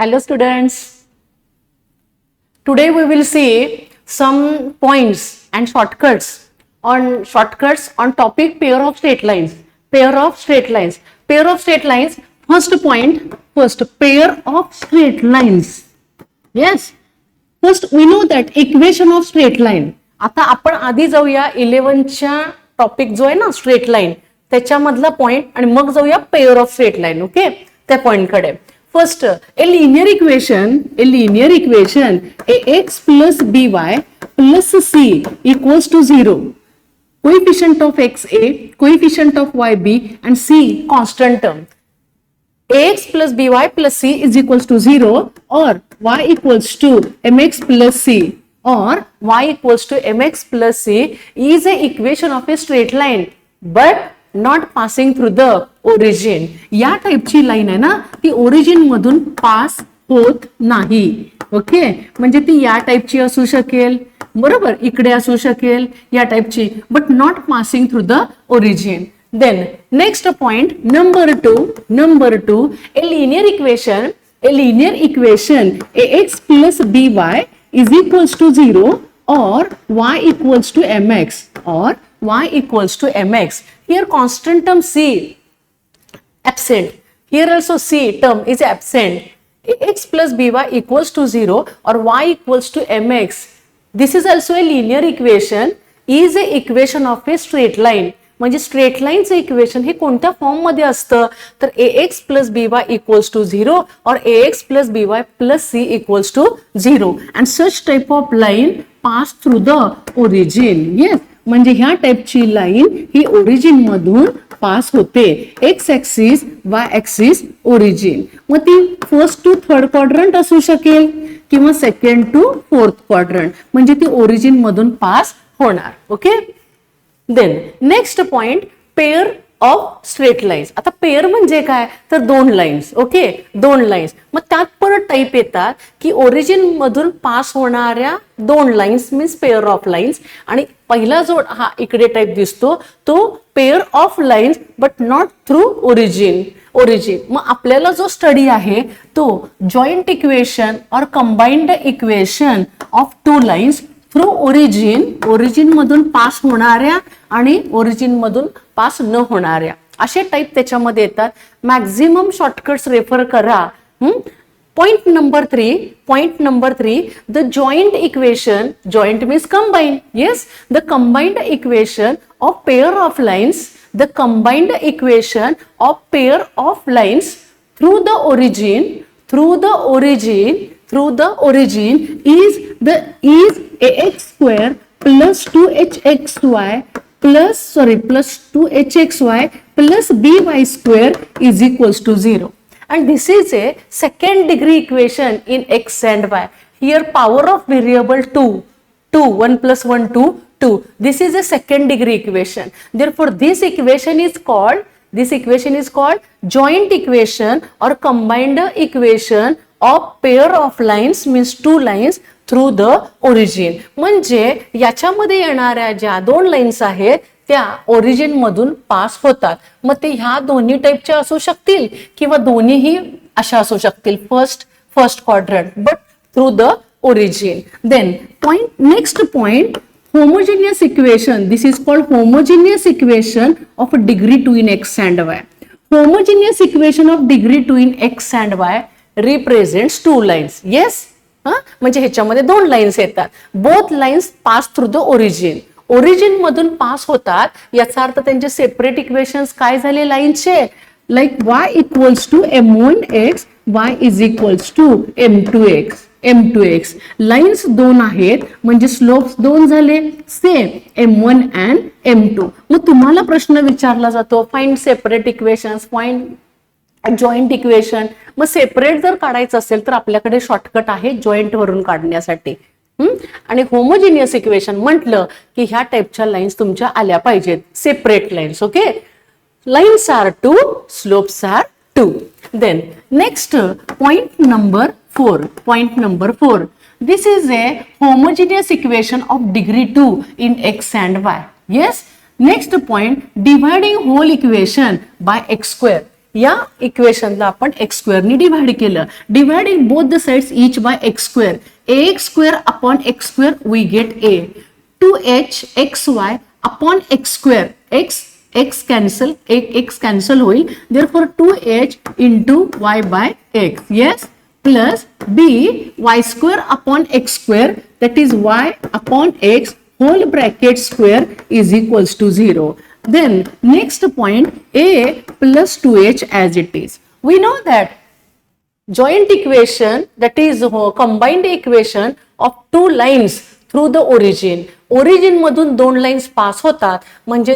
Hello students. Today we will see some points and shortcuts on topic pair of straight lines. Pair of straight lines. First point, pair of straight lines. Yes. First we know that equation of straight line. आता आपण आधी जाऊया 11च्या topic जो आहे ना straight line त्याच्यामधला point आणि मग जाऊया pair of straight line. Okay, त्या पॉइंट कडे. First A linear equation ax plus by plus c equals to 0. Coefficient of xa, coefficient of yb and c constant term. ax plus by plus c is equals to 0 or y equals to mx plus c or y equals to mx plus c is a equation of a straight line but not passing through the origin. या टाइपची line आहे ना ती origin मधून pass होत नाही. Okay, म्हणजे ती या टाइपची असू शकेल, बरोबर, इकडे असू शकेल या टाइपची, but not passing through the origin. Then next point, number two, a linear equation ax plus by is equals to 0 or y equals to mx. Here constant term c absent. Here also c term is absent. ax plus by equals to 0 or y equals to mx. This is also a linear equation, is a equation of a straight line. म्हणजे straight लाईनचं equation हे कोणत्या form मध्ये असतं तर ax plus by equals to 0 or ax plus by plus c equals to 0 and such type of line pass through the origin. Yes, म्हणजे ह्या टाइपची line ही origin मधून pass होते. X axis Y axis origin. मग ती first to third quadrant असू शकेल किंवा second to fourth quadrant, म्हणजे ती ओरिजिन मधून पास होणार. Okay, then next point pair of straight lines. आता पेअर म्हणजे काय तर दोन लाईन्स. ओके, दोन लाईन्स. मग त्यात परत टाइप येतात की ओरिजिन मधून पास होणाऱ्या दोन lines means pair of lines, आणि पहिला जो हा इकडे टाइप दिसतो तो pair of lines but not through origin. मग आपल्याला जो स्टडी आहे तो जॉईंट इक्वेशन और combined equation of two lines through origin मधून पास होणाऱ्या आणि ओरिजिन मधून पास न होणाऱ्या असे टाइप त्याच्यामध्ये येतात. मॅक्झिमम शॉर्टकट्स रेफर करा. Point number three, the joint equation, joint means combined. Yes, the combined equation of pair of lines, the combined equation of pair of lines through the origin is ax square plus 2hxy plus 2hxy plus by square is equals to 0. And this is a second degree equation in x and y. Here power of variable 2, 1 plus 1, 2. This is a second degree equation. Therefore, this equation is called joint equation or combined equation of pair of lines means two lines through the origin. म्हणजे याच्यामध्ये येणाऱ्या ज्या दोन lines आहेत त्या origin मधून pass होतात. मग ते ह्या दोन्ही टाइपच्या असू शकतील किंवा दोन्हीही अशा असू शकतील, first quadrant but through the origin. Then next point, homogeneous equation. This is called homogeneous equation of degree 2 in x and y. Homogeneous equation of degree 2 in x and y represents two lines. Yes, म्हणजे ह्याच्यामध्ये दोन lines येतात. Both lines pass through the origin मधून pass होतात. याचा अर्थ त्यांचे separate equations काय झाले लाईनचे, like y equals to m1x, y is equals to m2x. Lines दोन आहेत म्हणजे स्लोप्स दोन झाले, सेम m1 अँड m2. मग तुम्हाला प्रश्न विचारला जातो find separate equations, find joint equation. मग सेपरेट जर काढायचं असेल तर आपल्याकडे शॉर्टकट आहे जॉईंट वरून काढण्यासाठी. आणि होमोजिनियस इक्वेशन म्हटलं की ह्या टाइपच्या लाईन्स तुमच्या आल्या पाहिजेत, separate lines. Okay, lines are 2, slopes are 2. Then next point number 4. This is a homogeneous equation of degree 2 in x and y. Yes. Next point, dividing whole equation by x square. या इक्वेशनला आपण x स्क्वेअरनी divide केलं. Dividing both the sides each by x square. ax square upon x square we get a. 2h xy upon x square. x cancel होईल. Therefore 2h into y by x. Yes. Plus b y square upon x square, that is y upon x whole bracket square is equals to 0. Then next point, a plus 2h as it is. We know that joint equation, that is combined equation of two lines through the origin. Origin मधून दोन lines pass होतात म्हणजे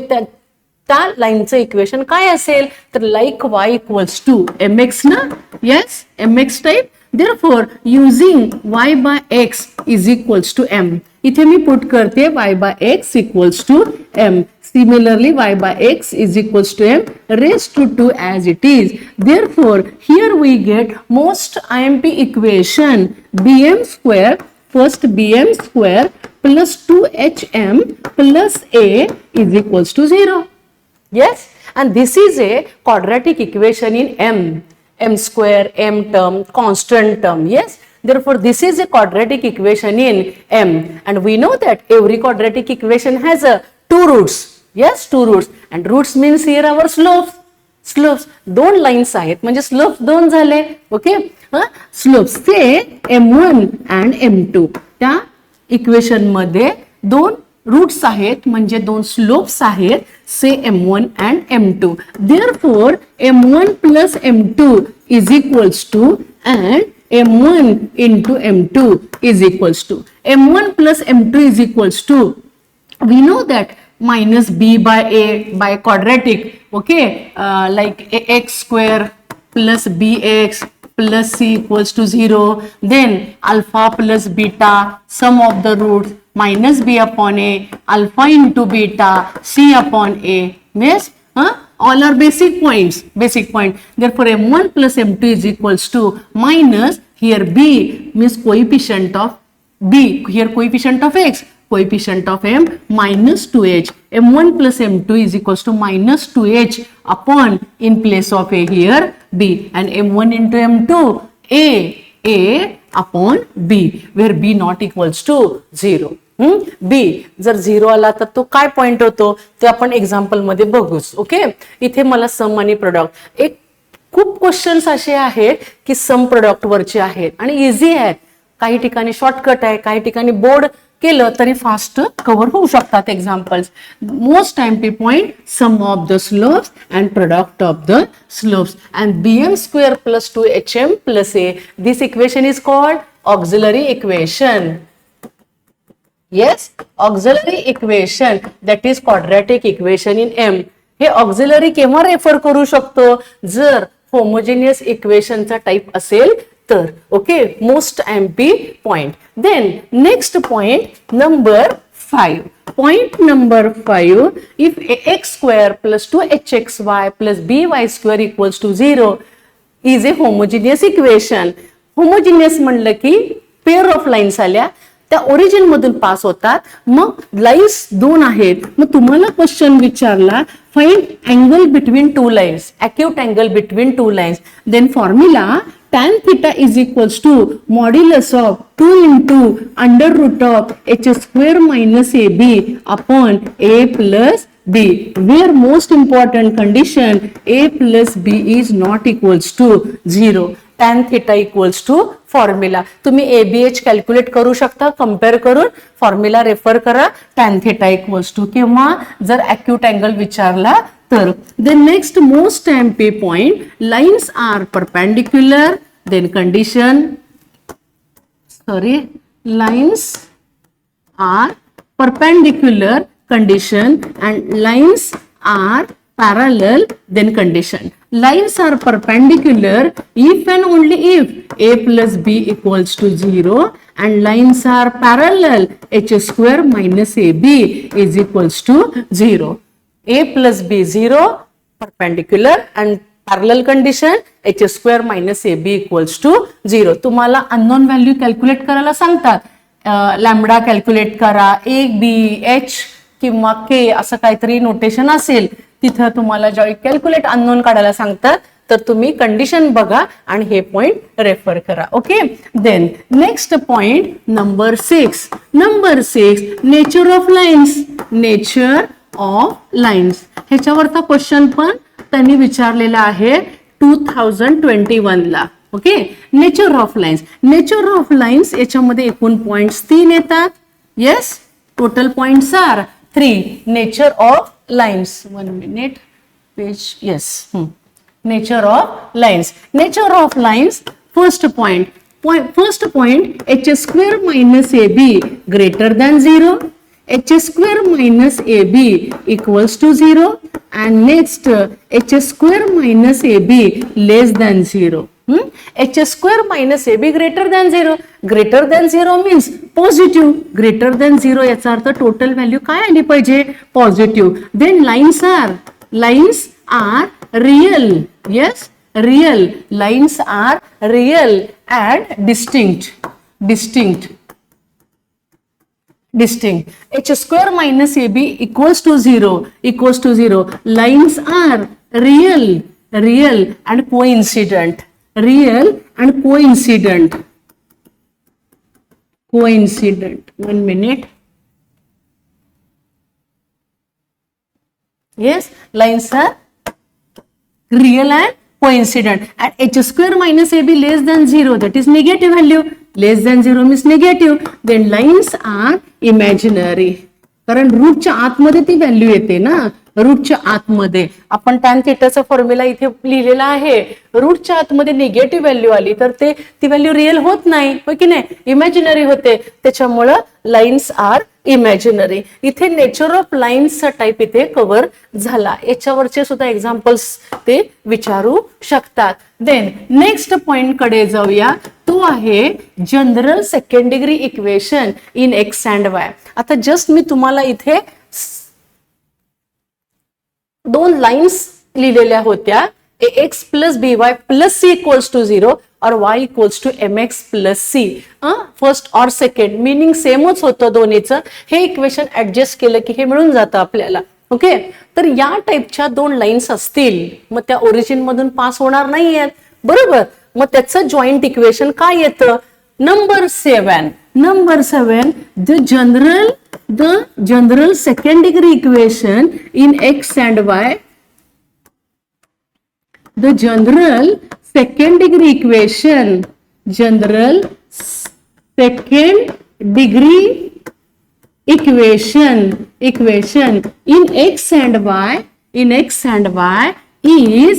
त्या लाईनचं equation काय असेल तर like y equals to mx ना. yes, mx type. therefore using y by x is equals to m. इथे मी पुट करते y by x equals to m. Similarly, y by x is equals to m raised to 2 as it is. Therefore, here we get most IMP equation bm square, first bm square plus 2hm plus a is equals to 0. Yes, and this is a quadratic equation in m square, m term, constant term. Yes. Therefore, this is a quadratic equation in m, and we know that every quadratic equation has a two roots. Yes, two roots, and roots means here our slopes. दोन lines आहेत म्हणजे slopes दोन झाले. Okay, slopes चे m1 and m2. त्या equation मध्ये दोन roots आहेत म्हणजे दोन स्लोप्स आहेत से m1 and m2. Therefore, m1 plus m2 is equals to and m1 into m2 is equals to m1 plus m2 is equals to, we know that minus b by a by quadratic. Okay, like ax square plus bx plus c equals to 0. Then alpha plus beta, sum of the roots, minus b upon a, alpha into beta, c upon a. Yes, all are basic points. Therefore m1 plus m2 is equals to minus, here b means coefficient of b, here coefficient of x, coefficient of m minus 2h. m1 plus m2 is equals to minus 2h upon, in place of a here b, and m1 into m2 a upon b, where b not equals to 0. b जर 0 आला तर तो काय point होतो ते आपण example मध्ये बघूच. Okay, इथे मला सम आणि प्रोडक्ट, एक खूप क्वेश्चन्स असे आहेत की सम प्रोडक्ट वरचे आहेत आणि इझी आहेत. काही ठिकाणी शॉर्टकट आहे, काही ठिकाणी बोर्ड केलं तरी फास्ट कव्हर होऊ शकतात examples. Most time point, sum of the slopes and product of the slopes and bm square plus 2hm plus a. This equation is called auxiliary equation. Yes, auxiliary equation, that is quadratic equation in m. हे auxiliary केव्हा refer करू शकतो जर homogeneous इक्वेशनचा type असेल तर. Okay, most MP point. Then next point number 5. Point number 5, if ax square plus 2hxy plus by square equals to 0 is a homogeneous equation. Homogeneous म्हणलं की पेअर ऑफ लाईन्स आल्या, त्या ओरिजिन मधून pass होतात. मग lines दोन आहेत. मग तुम्हाला क्वेश्चन विचारला find angle between two lines, acute angle between two lines. Then formula tan theta is equals to modulus of 2 into under root of h square minus ab upon a plus b, where most important condition a plus b is not equals to 0. tan theta equals to formula. तुम्ही ABH calculate करू शकता, compare करून formula refer करा. tan theta equals to किंवा जर acute angle विचारला तर. Then next most MP point, lines are perpendicular, then condition, lines are perpendicular condition and lines are parallel, then condition. Lines are perpendicular if and only if a plus b equals to 0 and lines are parallel h square minus ab is equals to 0. a plus b 0 perpendicular and parallel condition h square minus ab equals to 0. तुम्हाला unknown value calculate करायला सांगतात. Lambda calculate करा, a b h किंवा k असं काहीतरी notation असेल तिथं तुम्हाला ज्यावेळी कॅल्क्युलेट अननोन काढायला सांगतात तर तुम्ही कंडिशन बघा आणि हे पॉइंट रेफर करा. Okay, then next point number 6. Number 6, nature of lines. Nature of lines ह्याच्यावरचा क्वेश्चन पण त्यांनी विचारलेला आहे 2021 ला. Okay, nature of lines. Nature of lines याच्यामध्ये एकूण पॉइंट्स 3 येतात. Yes, total points are 3. नेचर ऑफ लाईन्स, 1 minute, page. Yes, nature of lines. Nature of lines, first point. First point, h square minus ab greater than 0, h square minus ab equals to 0, and next h square minus ab less than 0. h square minus ab greater than 0. Greater than 0 means positive. Greater than 0 याचा अर्थ total value काय आली पाहिजे? Positive. Then lines are real. Yes, real. Lines are real and distinct. H square minus ab equals to 0. Lines are real and coincident. Coincident. 1 minute. Yes, lines are real and coincident, and h square minus ab less than 0, that is negative value. Less than 0 means negative. Then lines are imaginary, कारण रूटच्या आतमध्ये ती value येते ना. रूटच्या आतमध्ये आपण tan थीटाचा formula इथे लिहिलेला आहे. रूटच्या आतमध्ये निगेटिव्ह व्हॅल्यू आली तर ती व्हॅल्यू रिअल होत नाही, हो की नाही, इमॅजिनरी होते. त्याच्यामुळं लाईन्स आर इमॅजिनरी. इथे नेचर ऑफ लाईन्सचा टाइप इथे कव्हर झाला. याच्यावरचे सुद्धा एक्झाम्पल्स ते विचारू शकतात. देन नेक्स्ट पॉइंट कडे जाऊया. तो आहे general second degree equation in x and Y. आता जस्ट मी तुम्हाला इथे 2 लाईन्स लिहिलेल्या होत्या. ax plus by plus c equals to 0 और y equals to mx plus c. First और सेकंड मीनिंग सेमच होतं दोन्हीचं. हे इक्वेशन ऍडजस्ट केलं की हे मिळून जातं आपल्याला. ओके, तर या टाइपच्या 2 लाईन्स असतील मग त्या ओरिजिन मधून पास होणार नाहीयेत, बरोबर. मग त्याचं जॉईंट इक्वेशन काय येतं? Number 7. The general second degree equation in x and y. The general second degree equation in x and y is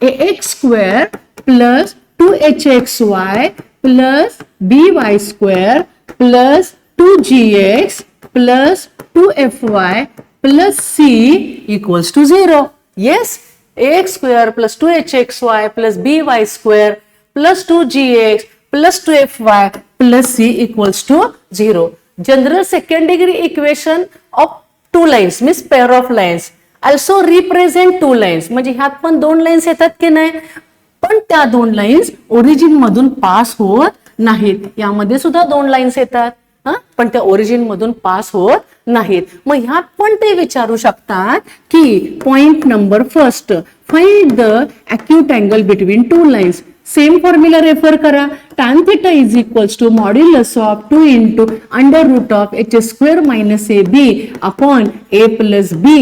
ax square plus 2hxy plus by square plus 2gx plus 2fy plus c equals to 0. Yes, ax square plus 2hxy plus by square plus 2gx plus 2fy plus c equals to 0. General second degree equation of 2 lines means pair of lines also represent 2 lines. म्हणजे ह्यात पण 2 lines येतात की नाही, पण त्या 2 lines origin मधून pass होत नाहीत. यामध्ये सुद्धा 2 लाईन्स येतात पण त्या ओरिजिन मधून पास होत नाहीत. मग ह्यात पण ते विचारू शकतात की point number first, find the acute angle between 2 lines. Same formula refer करा. tan theta is equals to modulus of 2 into under root of h square minus ab upon a plus b,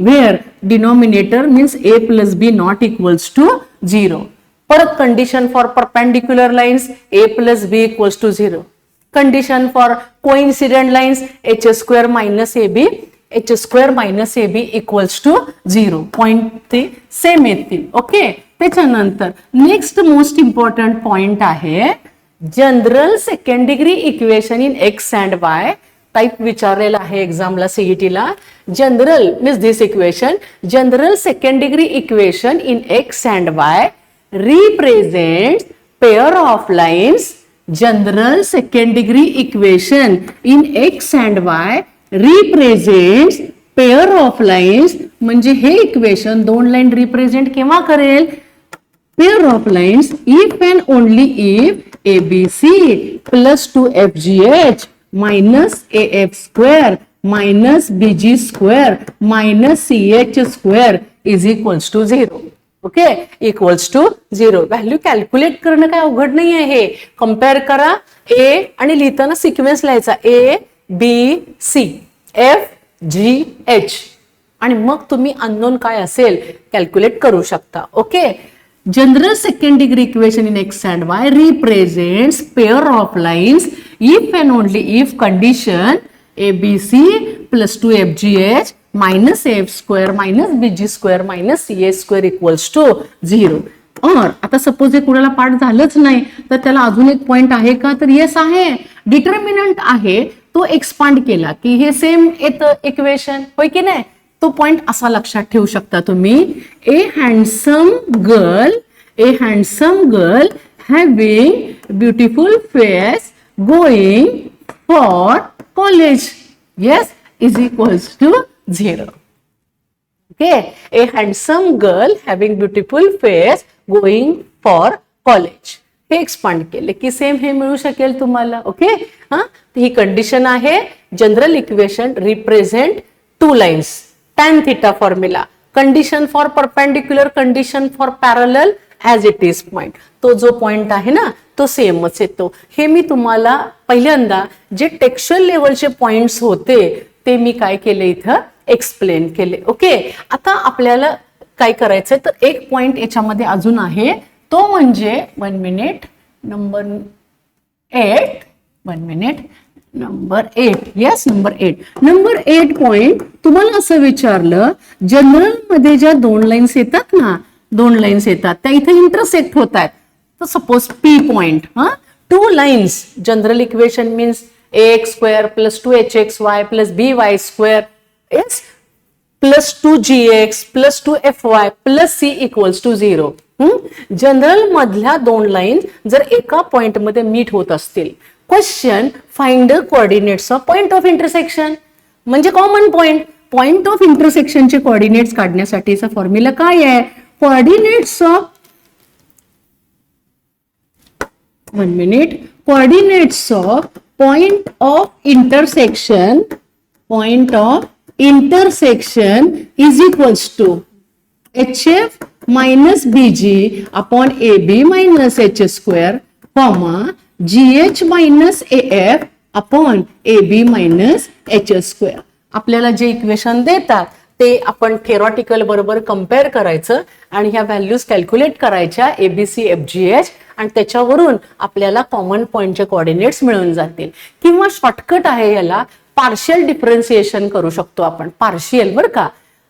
where denominator means a plus b not equals to 0. परत condition for perpendicular lines a plus b equals to 0. Condition for coincident lines h square minus ab equals to 0. Point ते same येतील. Okay, त्याच्यानंतर next most important point आहे general second degree equation in x and y. Type विचारलेला आहे एक्झामला सीईटीला. General means this equation. General second degree equation in x and y represents pair of lines. General second degree equation in x and y represents pair of lines. म्हणजे हे equation 2 line represent केव्हा करेल? pair of lines if and only if abc plus 2fgh minus af square minus bg square minus ch square is equals to 0. Okay, equals to 0. Value calculate करणं काय अवघड नाही आहे. Compare करा ए आणि लिहिताना सिक्वेन्स लिहायचा ABC FGH आणि मग तुम्ही अननोन काय असेल कॅल्क्युलेट करू शकता. Okay, General second degree equation in x and y represents pair of lines if and only if condition ABC plus 2FGH minus AF square minus BG square minus CH square equals to 0. और आता suppose हे कुणाला पाठ झालंच नाही तर त्याला अजून एक पॉइंट आहे का, तर येस आहे. डिटर्मिनंट आहे तो एक्सपांड केला की हे सेम येतं इक्वेशन, होय की नाही. तो पॉइंट असा लक्षात ठेवू शकता तुम्ही. A handsome girl having beautiful face going for college, yes, is equals to 0. Okay, a handsome girl having beautiful face going for college हे एक्सपांड केले की सेम हे मिळू शकेल तुम्हाला. ओके, ही कंडिशन आहे. General equation represent two lines, tan theta formula, condition for perpendicular, condition for parallel, as it is point. तो जो पॉइंट आहे ना तो सेमच येतो. हे मी तुम्हाला पहिल्यांदा जे टेक्स्चुअल लेवलचे पॉइंट्स होते ते मी काय केले इथं एक्सप्लेन केले. ओके, आता आपल्याला काय करायचंय तर एक पॉइंट याच्यामध्ये अजून आहे तो म्हणजे नंबर 8 येस नंबर 8 पॉइंट तुम्हाला असं विचारलं जनरल मध्ये ज्या दोन लाईन्स येतात त्या इथे इंटरसेक्ट होत आहेत. तर suppose P point, two lines, general equation means ax square plus 2hxy plus by square yes plus 2gx plus 2fy plus c equals to 0. General मधल्या दोन लाईन जर एका पॉइंट मध्ये मीट होत असतील, question find the coordinates of point of intersection म्हणजे common point of इंटरसेक्शनचे coordinates काढण्यासाठीचा फॉर्म्युला काय आहे. Coordinates of point of intersection is equals to HF minus BG upon AB minus H square, comma GH minus AF upon AB minus H square. आपल्याला जे equation देतात ते आपण theoretical बरोबर कंपेअर करायचं आणि ह्या व्हॅल्यूज कॅल्क्युलेट करायच्या ABC FGH आणि त्याच्यावरून आपल्याला कॉमन पॉइंटचे कोऑर्डिनेट्स मिळून जातील. किंवा शॉर्टकट आहे याला पार्शियल डिफरन्सिएशन करू शकतो आपण. पार्शियल बरं का,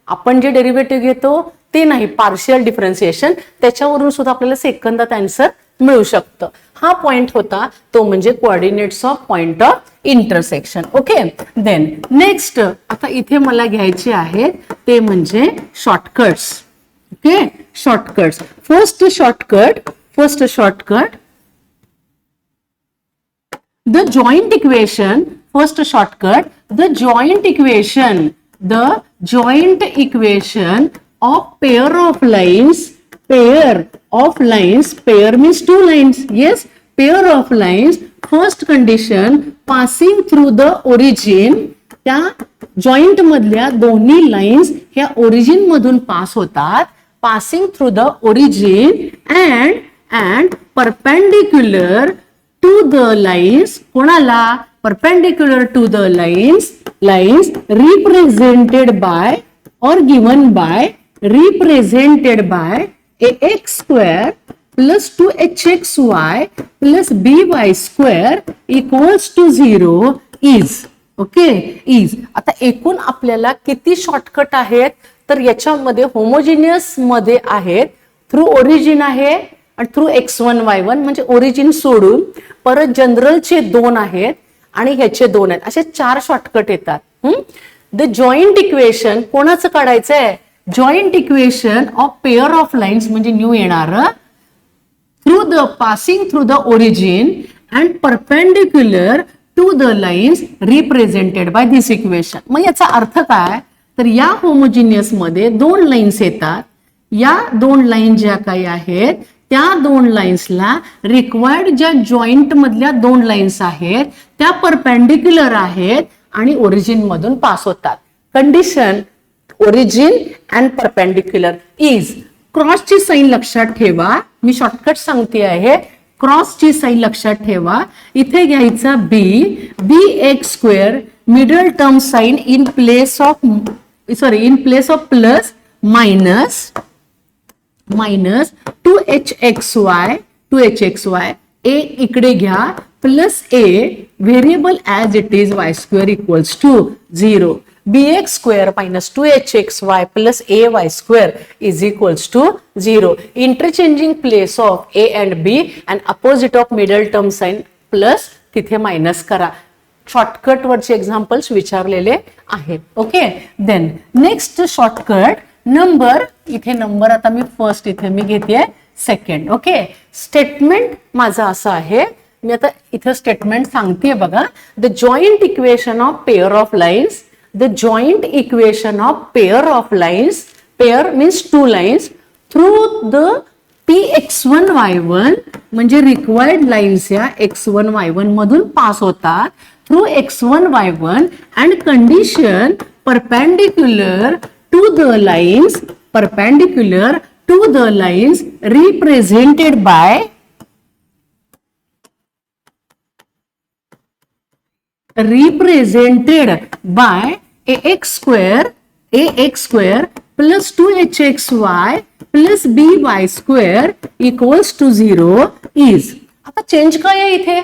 आपण जे डेरिव्हेटिव्ह घेतो ते नाही, पार्शियल डिफरन्सिएशन, त्याच्यावरून सुद्धा आपल्याला सेकंदात आन्सर मिळू शकतं. हा पॉइंट होता तो म्हणजे coordinates of point of intersection. Okay, then next आता इथे मला घ्यायचे आहेत ते म्हणजे shortcuts. Okay, shortcuts. First shortcut the joint equation of pair of lines means two lines, yes, pair of lines. First condition, passing through the origin, त्या joint मधल्या दोन्ही लाईन्स ह्या ओरिजिन मधून पास होतात. passing through the origin and perpendicular to the lines, कोणाला, perpendicular to the lines represented by or given by ax square plus 2hxy plus by square equals to 0 is. Okay, is. आता एकूण आपल्याला किती shortcut आहेत तर याच्यामध्ये homogeneous मध्ये आहेत, थ्रू ओरिजिन आहे आणि थ्रू x1 y1 म्हणजे ओरिजिन सोडून, परत जनरलचे 2 आहेत आणि ह्याचे 2 आहेत, असे 4 शॉर्टकट येतात. द जॉईंट इक्वेशन कोणाचं काढायचंय, joint equation of pair of lines म्हणजे न्यू येणार through the passing through the origin and perpendicular to the lines represented by this equation. मग याचा अर्थ काय, तर या होमोजिनियस मध्ये 2 लाईन्स येतात. या 2 लाईन ज्या काही आहेत त्या 2 लाईन्सला रिक्वायर्ड ज्या जॉईंट मधल्या 2 लाईन्स आहेत त्या परपेंडिक्युलर आहेत आणि ओरिजिन मधून पास होतात. Condition origin and perpendicular is, क्रॉसची साईन लक्षात ठेवा, मी शॉर्टकट सांगते आहे. क्रॉसची साईन लक्षात ठेवा. इथे घ्यायचा b x square, middle term sign in place of plus minus 2hxy a इकडे घ्या plus a variable as it is y square equals to 0. bx square minus 2hxy plus ay square is equals to 0. Interchanging place of a and b and opposite of middle term sign plus तिथे minus करा. Shortcut वरचे examples विचारलेले आहेत. Okay, then next shortcut number, इथे number आता मी first इथे मी घेते सेकंड. ओके, स्टेटमेंट माझं असं आहे, मी आता इथे स्टेटमेंट सांगते बघा. The joint equation of pair of lines, the joint equation of pair of lines, pair means two lines, through the px1 y1 म्हणजे required lines या x1 y1 मधून पास होतात through x1 y1 and condition perpendicular to the lines represented by ax square plus 2hxy plus by square equals to 0 is. आता change काय आहे इथे,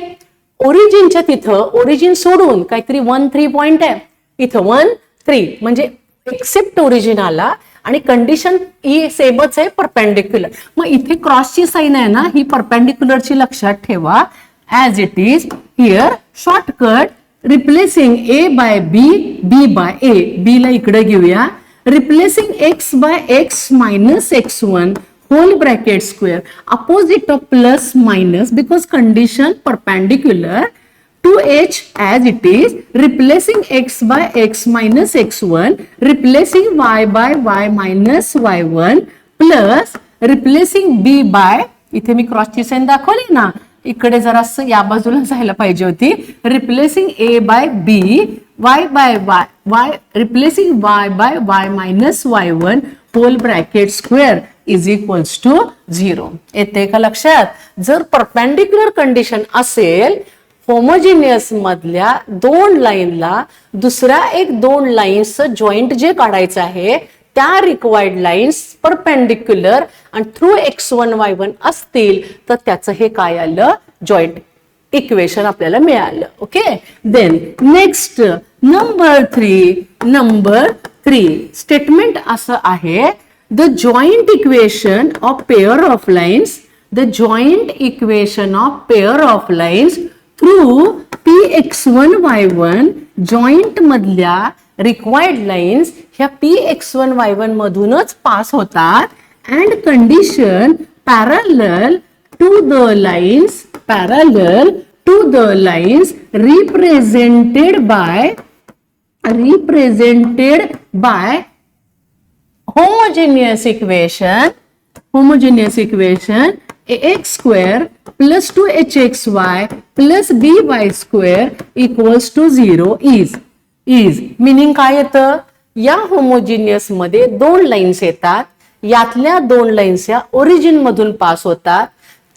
ओरिजिनच्या तिथं origin सोडून काहीतरी 1 3 पॉइंट आहे, इथं 1 3 म्हणजे एक्सेप्ट ओरिजिन आला आणि कंडिशन ही सेमच आहे परपेंडिक्युलर. मग इथे क्रॉसची साईन आहे ना, ही परपेंडिक्युलरची लक्षात ठेवा. As it is here shortcut replacing a by b, b by a, b ला इकडे घेऊया. Replacing x by x minus x1 whole bracket square, opposite of plus minus because condition perpendicular to h as it is. Replacing x by x minus x1, replacing y by y minus y1 plus replacing b by, इथे मी क्रॉसची sign दाखवली ना, इकडे जरा या बाजूला जायला पाहिजे होती. Replacing a by b, y by y, replacing y by y minus y1 whole bracket square is equals to 0. येते का लक्षात? जर परपेंडिक्युलर कंडिशन असेल, होमोजिनियस मधल्या दोन लाईनला दुसऱ्या एक दोन लाईन्स जॉईंट जे काढायचं आहे त्या रिक्वायर्ड लाईन्स परपेंडिक्युलर आणि थ्रू x1 y1 असतील तर त्याचं हे काय आलं, जॉईंट इक्वेशन आपल्याला मिळालं. Okay, then next number 3 statement असं आहे. The joint equation of pair of lines, the joint equation of pair of lines through px1 y1 joint मधल्या रिक्वायर्ड लाईन्स ह्या px1 y1 मधूनच पास होतात and condition parallel to the lines represented by homogeneous equation ax square plus 2hxy plus by square equals to 0 is. Meaning काय येतं, या homogeneous मध्ये दोन lines येतात, यातल्या दोन लाईन्स या ओरिजिन मधून पास होतात.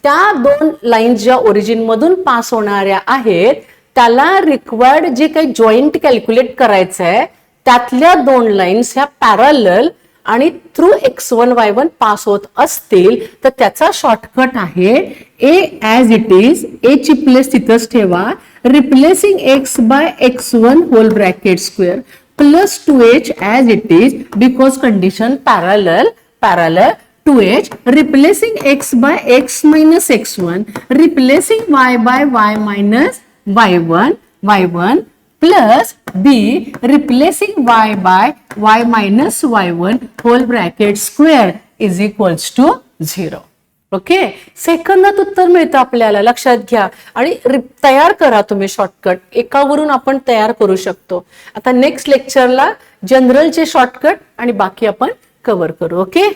त्या दोन लाईन्स ज्या ओरिजिन मधून पास होणाऱ्या आहेत त्याला रिक्वायर्ड जे काही जॉईंट कॅल्क्युलेट करायचं आहे त्यातल्या दोन लाईन्स ह्या पॅरलल आणि थ्रू x1 y1 पास होत असतील तर त्याचा शॉर्टकट आहे a as it is, a ची प्लेस तिथंच ठेवा. Replacing x by x1 whole bracket square plus 2h as it is because condition parallel 2h. Replacing x by x minus x1, replacing y by y minus y1 plus b replacing y by y minus y1 whole bracket square is equals to 0. Okay, सेकंदात उत्तर मिळतं आपल्याला, लक्षात घ्या आणि तयार करा तुम्ही शॉर्टकट, एकावरून आपण तयार करू शकतो. आता नेक्स्ट लेक्चरला जनरलचे शॉर्टकट आणि बाकी आपण कव्हर करू. ओके.